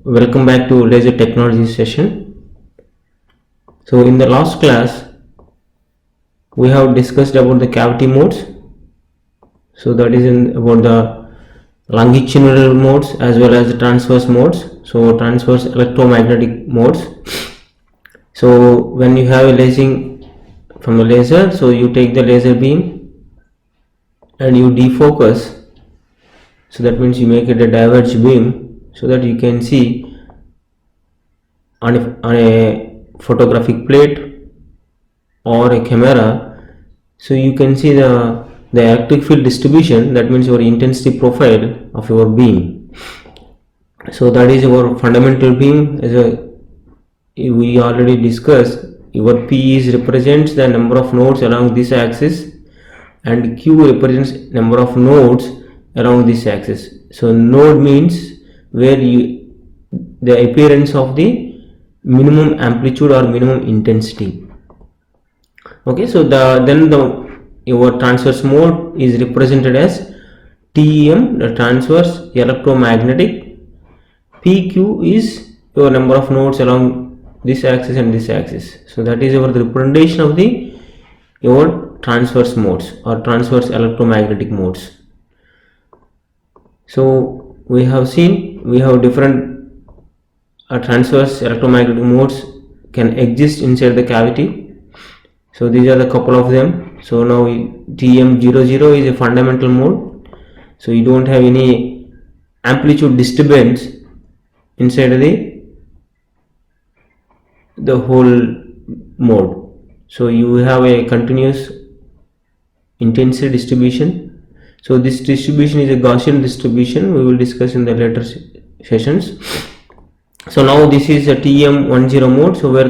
Welcome back to laser technology session. So in the last class we have discussed about the cavity modes. So that is about the longitudinal modes as well as the transverse modes. So transverse electromagnetic modes. So when you have a lasing from a laser, so you take the laser beam and you defocus. So that means you make it a diverge beam so that you can see on a photographic plate or a camera. So you can see the electric field distribution, that means your intensity profile of your beam. So that is our fundamental beam. We already discussed, your P is represents the number of nodes along this axis and Q represents number of nodes along this axis. So node means where the appearance of the minimum amplitude or minimum intensity. Okay, so your transverse mode is represented as TEM, the transverse electromagnetic. PQ is your number of nodes along this axis and this axis. So that is the representation of your transverse modes or transverse electromagnetic modes. So we have seen we have different transverse electromagnetic modes can exist inside the cavity. So these are the couple of them. So now TM00 is a fundamental mode. So you don't have any amplitude disturbance inside the whole mode. So you have a continuous intensity distribution. So this distribution is a Gaussian distribution. We will discuss in the later sessions. So now this is a TM10 mode. So where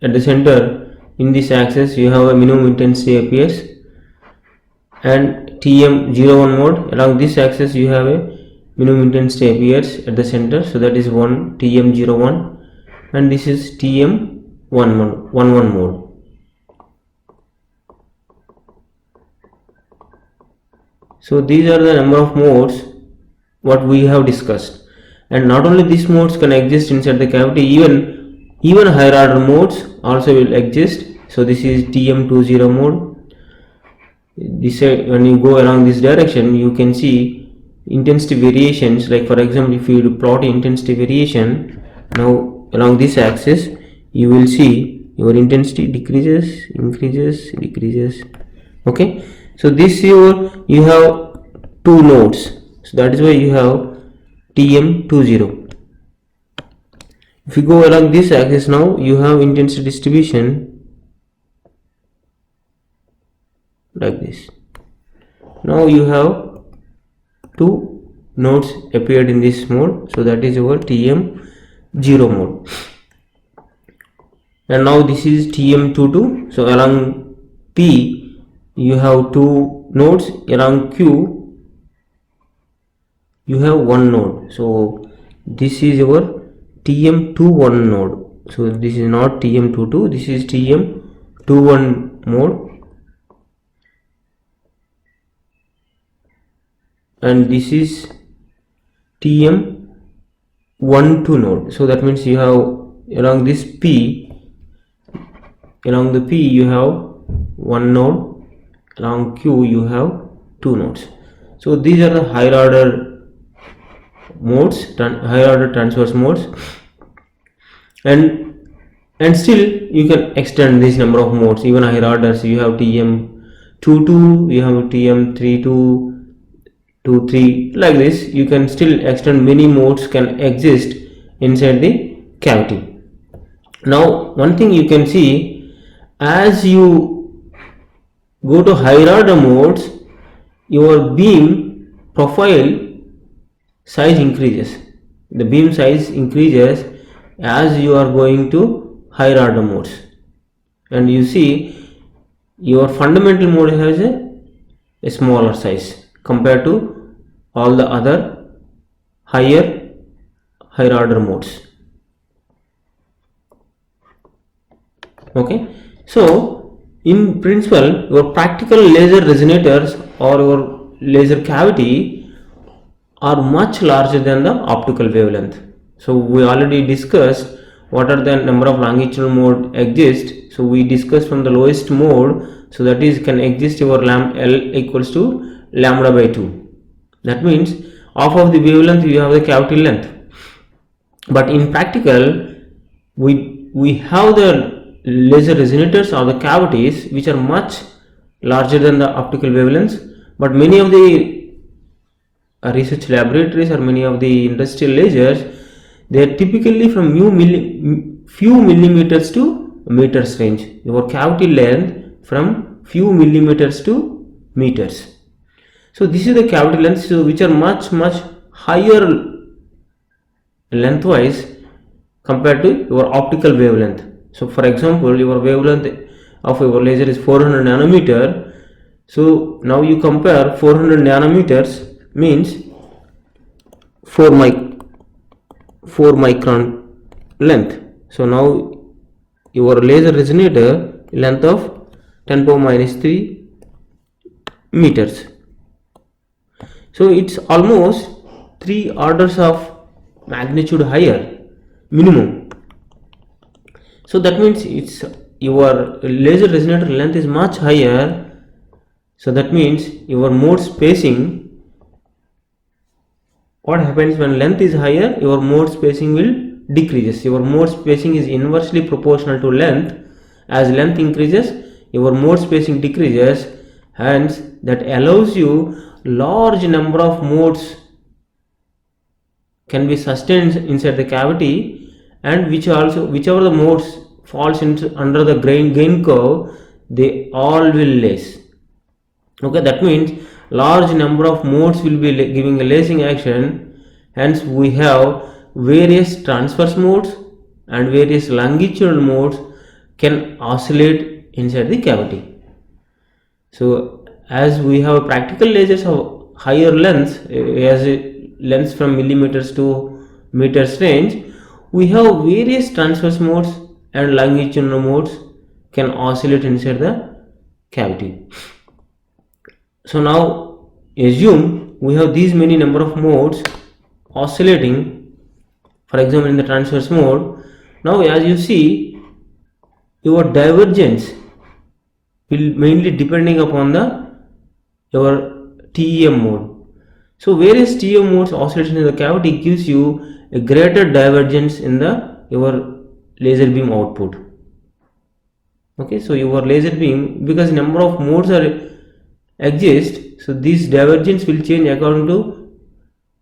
at the center in this axis you have a minimum intensity appears, and TM01 mode along this axis you have a minimum intensity appears at the center. So that is one TM01, and this is TM11 mode. So these are the number of modes what we have discussed, and not only these modes can exist inside the cavity, even higher order modes also will exist. So this is TM20 mode. This when you go along this direction you can see intensity variations. Like for example, if you plot intensity variation now along this axis, you will see your intensity decreases, increases, decreases. Okay, so this you have two nodes, so that is why you have TM20. If you go along this axis, now you have intensity distribution like this. Now you have two nodes appeared in this mode, so that is your TM0 mode. And now this is TM22. So along P you have two nodes, along Q you have one node. So this is your TM21 node. So this is not TM22, this is TM21 mode, and this is TM12 node. So that means you have along this P, along the P you have one node, along Q you have two nodes. So these are the higher order modes, higher order transverse modes, and still you can extend this number of modes even higher orders. You have TM22, you have TM32, 23, like this. You can still extend, many modes can exist inside the cavity. Now one thing you can see, as you go to higher order modes, your beam profile size increases. The beam size increases as you are going to higher order modes, and you see your fundamental mode has a smaller size compared to all the other higher order modes. Okay, so in principle your practical laser resonators or your laser cavity are much larger than the optical wavelength. So we already discussed what are the number of longitudinal mode exist. So we discussed from the lowest mode, so that is can exist your L equals to lambda by 2. That means half of the wavelength you have the cavity length. But in practical, we have the laser resonators or the cavities which are much larger than the optical wavelengths. But many of the research laboratories or many of the industrial lasers, they are typically from few millimeters to meters range. Your cavity length from few millimeters to meters. So this is the cavity lengths which are much higher lengthwise compared to your optical wavelength. So for example, your wavelength of your laser is 400 nanometer. So now you compare 400 nanometers means 4 micron length. So now your laser resonator length of 10 power minus 3 meters. So it's almost 3 orders of magnitude higher minimum. So that means it's your laser resonator length is much higher. So that means your mode spacing, what happens when length is higher, your mode spacing will decreases. Your mode spacing is inversely proportional to length. As length increases, your mode spacing decreases, hence that allows you large number of modes can be sustained inside the cavity, and whichever the modes falls into under the gain curve, they all will lace. Okay, that means large number of modes will be giving a lacing action. Hence we have various transverse modes and various longitudinal modes can oscillate inside the cavity. So as we have practical lasers of higher lengths, as lengths from millimeters to meters range, we have various transverse modes and longitudinal modes can oscillate inside the cavity. So now assume we have these many number of modes oscillating. For example, in the transverse mode, now as you see, your divergence will mainly depending upon your TEM mode. So various TEM modes oscillation in the cavity gives you a greater divergence in your laser beam output. Okay, so your laser beam, because number of modes exist, so this divergence will change according to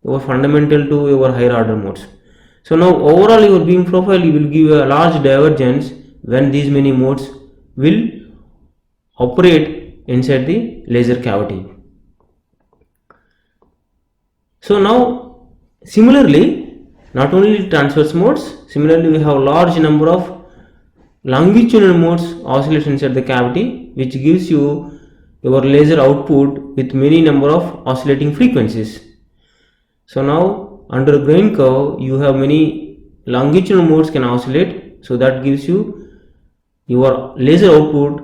your fundamental to your higher order modes. So now overall your beam profile will give a large divergence when these many modes will operate inside the laser cavity. So now similarly, not only transverse modes, similarly we have large number of longitudinal modes oscillate inside the cavity, which gives you your laser output with many number of oscillating frequencies. So now under grain curve you have many longitudinal modes can oscillate, so that gives you your laser output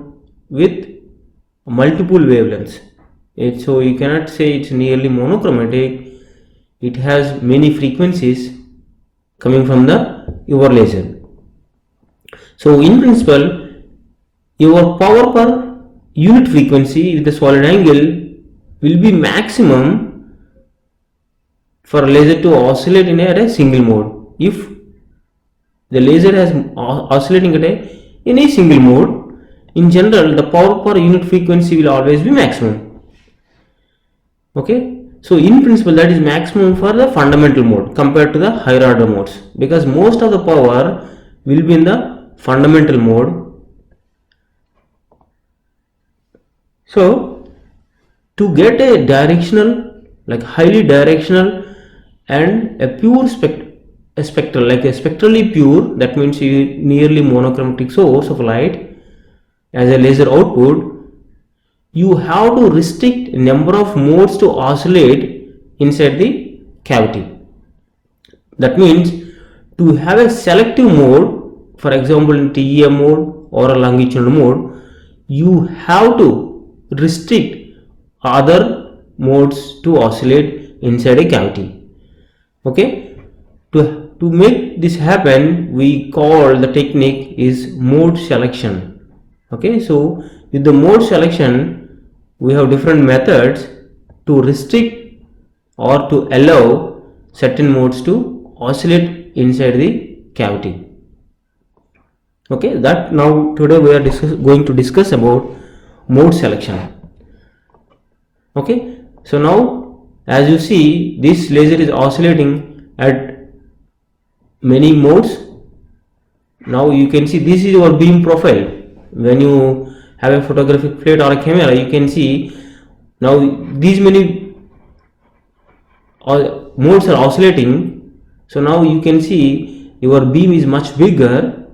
with multiple wavelengths. So you cannot say it's nearly monochromatic, it has many frequencies coming from your laser. So in principle, your power per unit frequency with the solid angle will be maximum for a laser to oscillate in a single mode. If the laser has oscillating in a single mode, in general the power per unit frequency will always be maximum. Okay, so in principle that is maximum for the fundamental mode compared to the higher order modes, because most of the power will be in the fundamental mode. So to get a directional, like highly directional and a pure spectral, like a spectrally pure, that means you nearly monochromatic source of light as a laser output, you have to restrict number of modes to oscillate inside the cavity. That means to have a selective mode, for example in TEM mode or a longitudinal mode, you have to restrict other modes to oscillate inside a cavity. Okay, to to make this happen, we call the technique is mode selection. Okay, so with the mode selection, we have different methods to restrict or to allow certain modes to oscillate inside the cavity. Okay, that now today we are going to discuss about mode selection. Okay, so now as you see, this laser is oscillating at many modes. Now you can see this is your beam profile. When you have a photographic plate or a camera, you can see now these many modes are oscillating. So now you can see your beam is much bigger,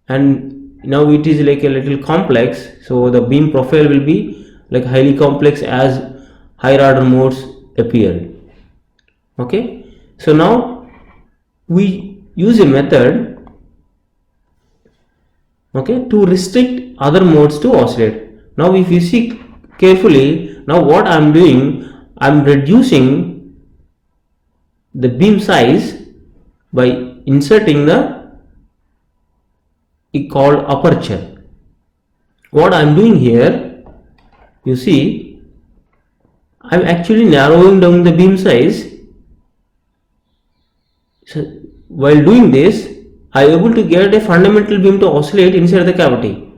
and now it is like a little complex. So the beam profile will be like highly complex as higher order modes appear. Okay, so now we use a method, okay, to restrict other modes to oscillate. Now if you see carefully, now what I am doing, I am reducing the beam size by inserting the called aperture. What I am doing here, you see, I am actually narrowing down the beam size. So while doing this, I am able to get a fundamental beam to oscillate inside the cavity.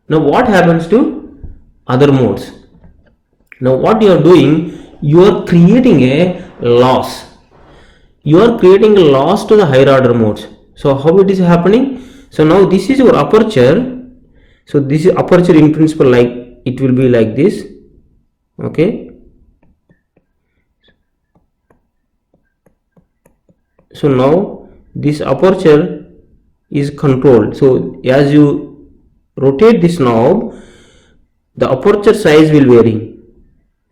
Now what happens to other modes? Now what you are doing, you are creating a loss. You are creating a loss to the higher order modes. So how it is happening? So now this is your aperture. So this is aperture in principle, like it will be like this. Okay. So now this aperture is controlled. So as you rotate this knob, the aperture size will vary.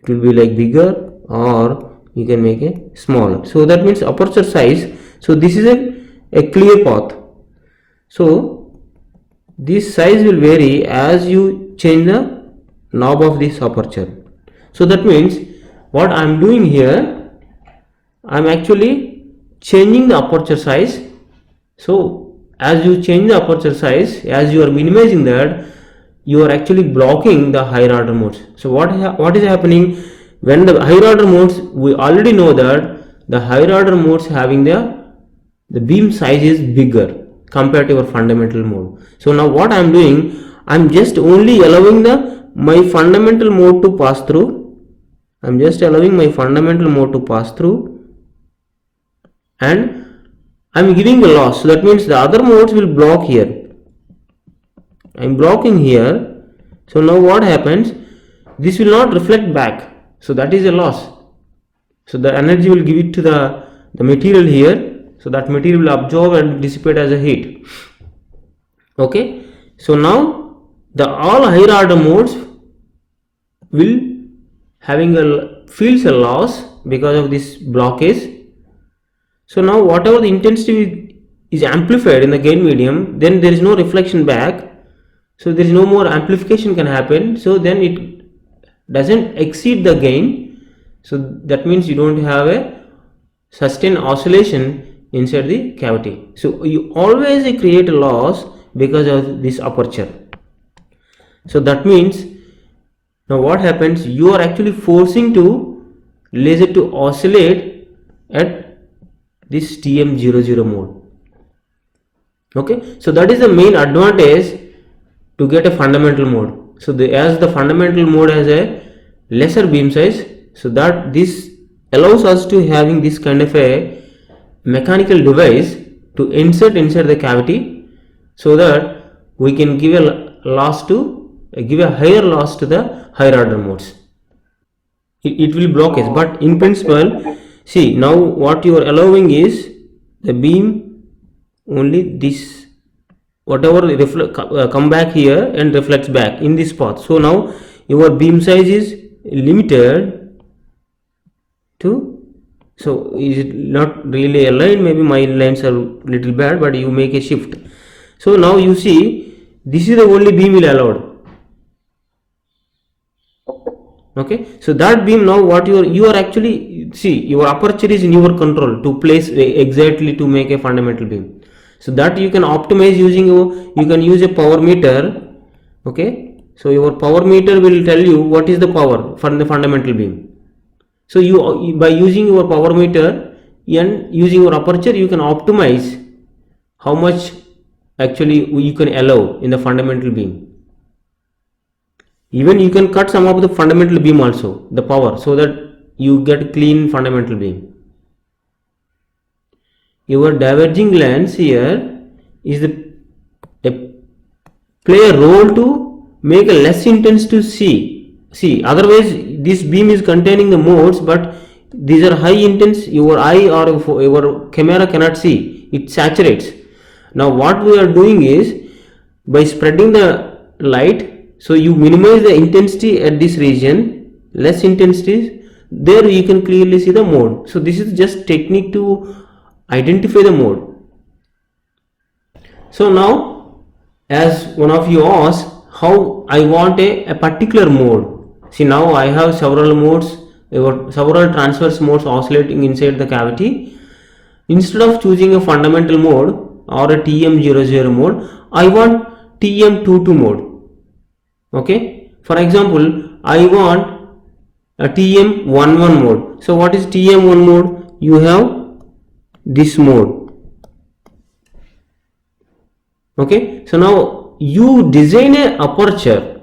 It will be like bigger, or you can make it smaller. So that means aperture size. So this is a clear path. So this size will vary as you change the knob of this aperture. So that means what I am doing here, I am actually changing the aperture size. So as you change the aperture size, as you are minimizing that, you are actually blocking the higher order modes. So what is happening when the higher order modes, we already know that the higher order modes having the beam size is bigger compared to your fundamental mode. So now what I am doing, I am just only allowing my fundamental mode to pass through. I am just allowing my fundamental mode to pass through, and I am giving a loss. So that means the other modes will block here. I am blocking here. So now what happens? This will not reflect back. So that is a loss. So the energy will give it to the material here. So that material will absorb and dissipate as a heat. Okay. So now the all higher order modes will feels a loss because of this blockage. So now whatever the intensity is amplified in the gain medium, then there is no reflection back. So there is no more amplification can happen. So then it doesn't exceed the gain. So that means you don't have a sustained oscillation inside the cavity. So you always create a loss because of this aperture. So that means now what happens? You are actually forcing to laser to oscillate at this TM00 mode. Okay, so that is the main advantage to get a fundamental mode. So as the fundamental mode has a lesser beam size, so that this allows us to having this kind of a mechanical device to insert inside the cavity, so that we can give a higher loss to the higher order modes. It will block us, but in principle, see, now what you are allowing is the beam only this, whatever come back here and reflects back in this path. So now your beam size is limited to, so is it not really aligned? Maybe my lines are little bad, but you make a shift. So now you see, this is the only beam will allowed. Okay, so that beam now what you are actually, see, your aperture is in your control to place exactly to make a fundamental beam. So that you can optimize using you can use a power meter. Okay, so your power meter will tell you what is the power for the fundamental beam. So you by using your power meter and using your aperture, you can optimize how much actually you can allow in the fundamental beam. Even you can cut some of the fundamental beam also, the power, so that you get clean fundamental beam. Your diverging lens here is play a role to make a less intense to see. Otherwise this beam is containing the modes, but these are high intense, your eye or your camera cannot see, it saturates. Now what we are doing is, by spreading the light, so you minimize the intensity at this region, less intensity, there you can clearly see the mode. So this is just technique to identify the mode. So now, as one of you asked, how I want a particular mode. See, now I have several modes, several transverse modes oscillating inside the cavity. Instead of choosing a fundamental mode or a TM00 mode, I want TM22 mode. Okay, for example, I want a TM11 mode. So what is TM1 mode? You have this mode. Okay, so now you design a aperture.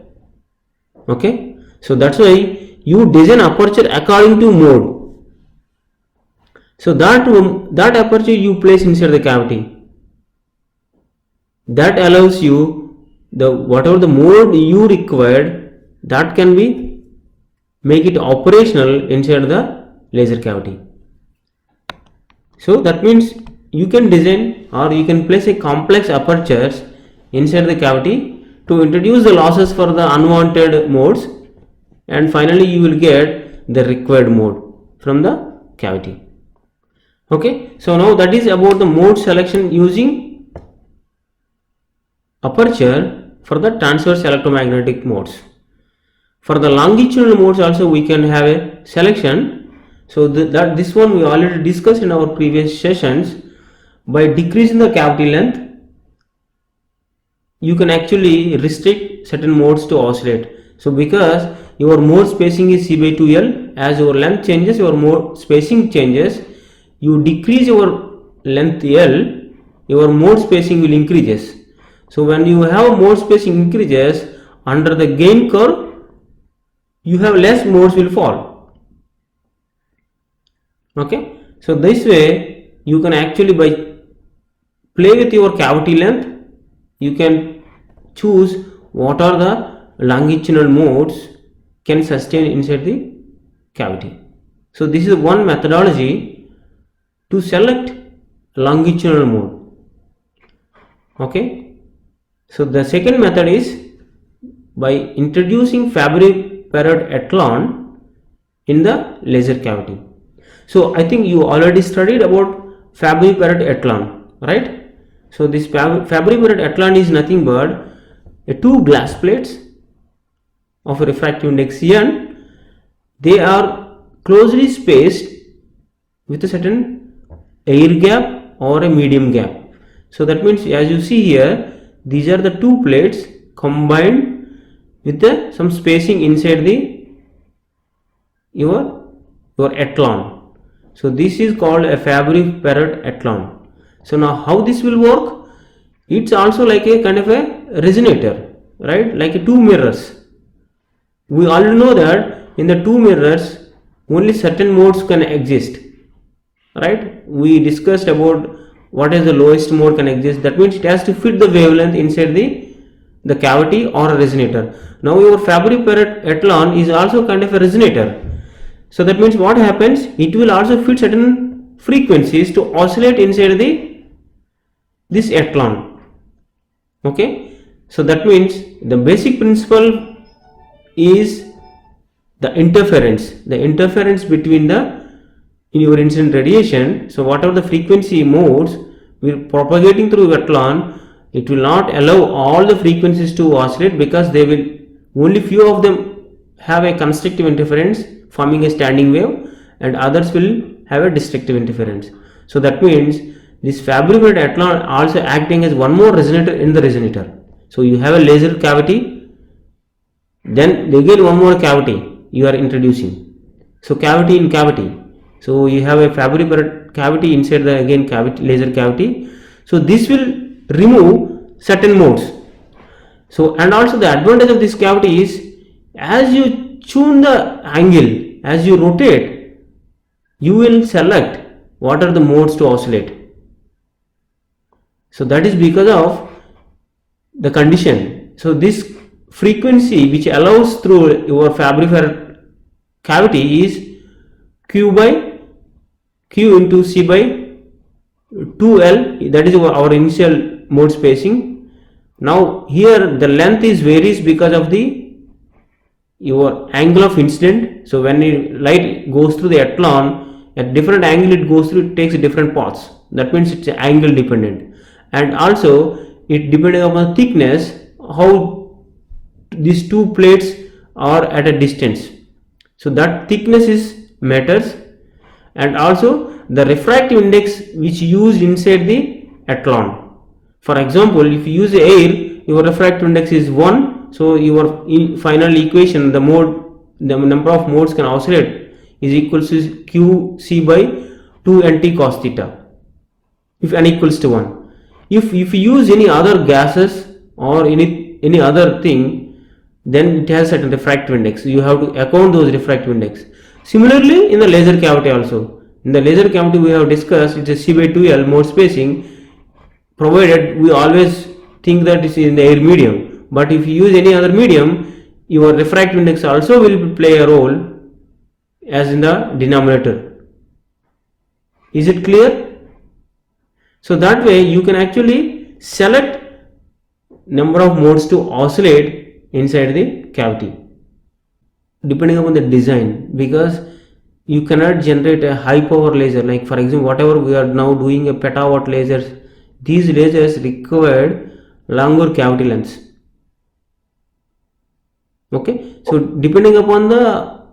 Okay, so that's why you design aperture according to mode. So that aperture you place inside the cavity, that allows you whatever the mode you required, that can be make it operational inside the laser cavity. So that means you can design or you can place a complex apertures inside the cavity to introduce the losses for the unwanted modes, and finally you will get the required mode from the cavity. Okay, so now that is about the mode selection using aperture for the transverse electromagnetic modes. For the longitudinal modes also we can have a selection. So this one we already discussed in our previous sessions. By decreasing the cavity length, you can actually restrict certain modes to oscillate. So because your mode spacing is C by 2L, as your length changes, your mode spacing changes. You decrease your length L, your mode spacing will increases. So when you have mode spacing increases, under the gain curve, you have less modes will fall. Okay, so this way you can actually, by play with your cavity length, you can choose what are the longitudinal modes can sustain inside the cavity. So this is one methodology to select longitudinal mode. Okay. So the second method is by introducing Fabry-Perot echelon in the laser cavity. So I think you already studied about Fabry-Perot echelon, right? So this Fabry-Perot echelon is nothing but two glass plates of a refractive index n. They are closely spaced with a certain air gap or a medium gap. So that means, as you see here, these are the two plates combined with some spacing inside your echelon. So this is called a Fabry-Perot echelon. So now how this will work? It's also like a kind of a resonator, right? Like two mirrors. We already know that in the two mirrors only certain modes can exist, right? We discussed about what is the lowest mode can exist. That means it has to fit the wavelength inside the cavity or a resonator. Now your Fabry-Perot echelon is also kind of a resonator. So that means what happens? It will also fit certain frequencies to oscillate inside this echelon. Okay. So that means the basic principle is the interference between in your incident radiation. So whatever the frequency modes will propagating through echelon, it will not allow all the frequencies to oscillate, because they will only few of them have a constructive interference forming a standing wave, and others will have a destructive interference. So that means this fabricated athlon also acting as one more resonator in the resonator. So you have a laser cavity, then again one more cavity you are introducing. So cavity in cavity. So you have a fabricated cavity inside the again cavity, laser cavity. So this will remove certain modes. So and also the advantage of this cavity is, as you tune the angle, as you rotate, you will select what are the modes to oscillate. So that is because of the condition. So this frequency which allows through your fabricated cavity is Q into C by 2L, that is our initial mode spacing. Now here the length is varies because of your angle of incident. So when light goes through the athlon, at different angle it goes through, it takes different paths. That means it's angle dependent, and also it depending upon thickness, how these two plates are at a distance. So that thickness is matters, and also the refractive index which used inside the athlon. For example, if you use air, your refractive index is 1. So your final equation, the number of modes can oscillate is equals to QC by 2 nt cos theta, if n equals to 1. If you use any other gases or any other thing, then it has certain refractive index. You have to account those refractive index. Similarly, in the laser cavity also. In the laser cavity we have discussed, it's a C by 2L mode spacing, provided we always think that it's in the air medium. But if you use any other medium, your refractive index also will play a role as in the denominator. Is it clear? So that way you can actually select number of modes to oscillate inside the cavity depending upon the design, because you cannot generate a high power laser. Like for example, whatever we are now doing a petawatt lasers, these lasers required longer cavity lengths. Okay, so depending upon the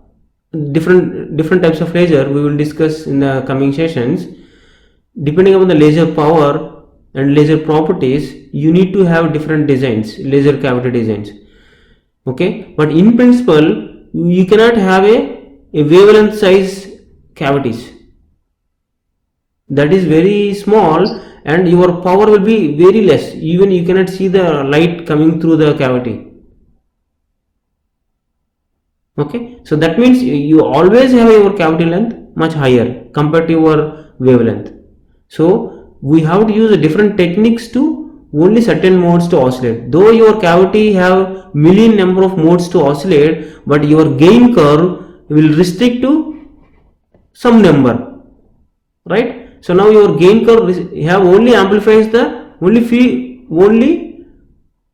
different types of laser we will discuss in the coming sessions, depending upon the laser power and laser properties, you need to have different designs, laser cavity designs. Okay, but in principle you cannot have a wavelength size cavities that is very small, and your power will be very less, even you cannot see the light coming through the cavity. Okay, so that means you always have your cavity length much higher compared to your wavelength. So we have to use different techniques to only certain modes to oscillate. Though your cavity have million number of modes to oscillate, but your gain curve will restrict to some number, right? So now your gain curve have only amplifies the only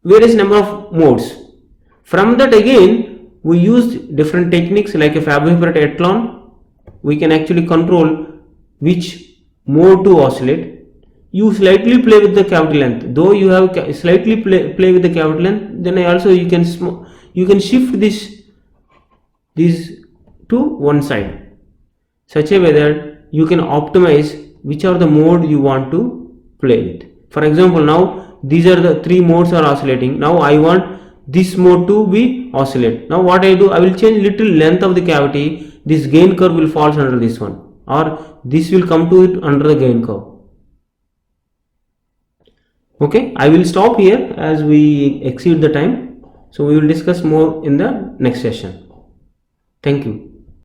various number of modes. From that again we use different techniques like a fabricated athlon. We can actually control which mode to oscillate. You slightly play with the cavity length. Though you have slightly play with the cavity length, then also you can shift this to one side, such a way that you can optimize which are the mode you want to play with. For example, now these are the 3 modes are oscillating. Now I want this mode to be oscillate. Now what I do, I will change little length of the cavity. This gain curve will fall under this one, or this will come to it under the gain curve. Okay, I will stop here as we exceed the time. So we will discuss more in the next session. Thank you.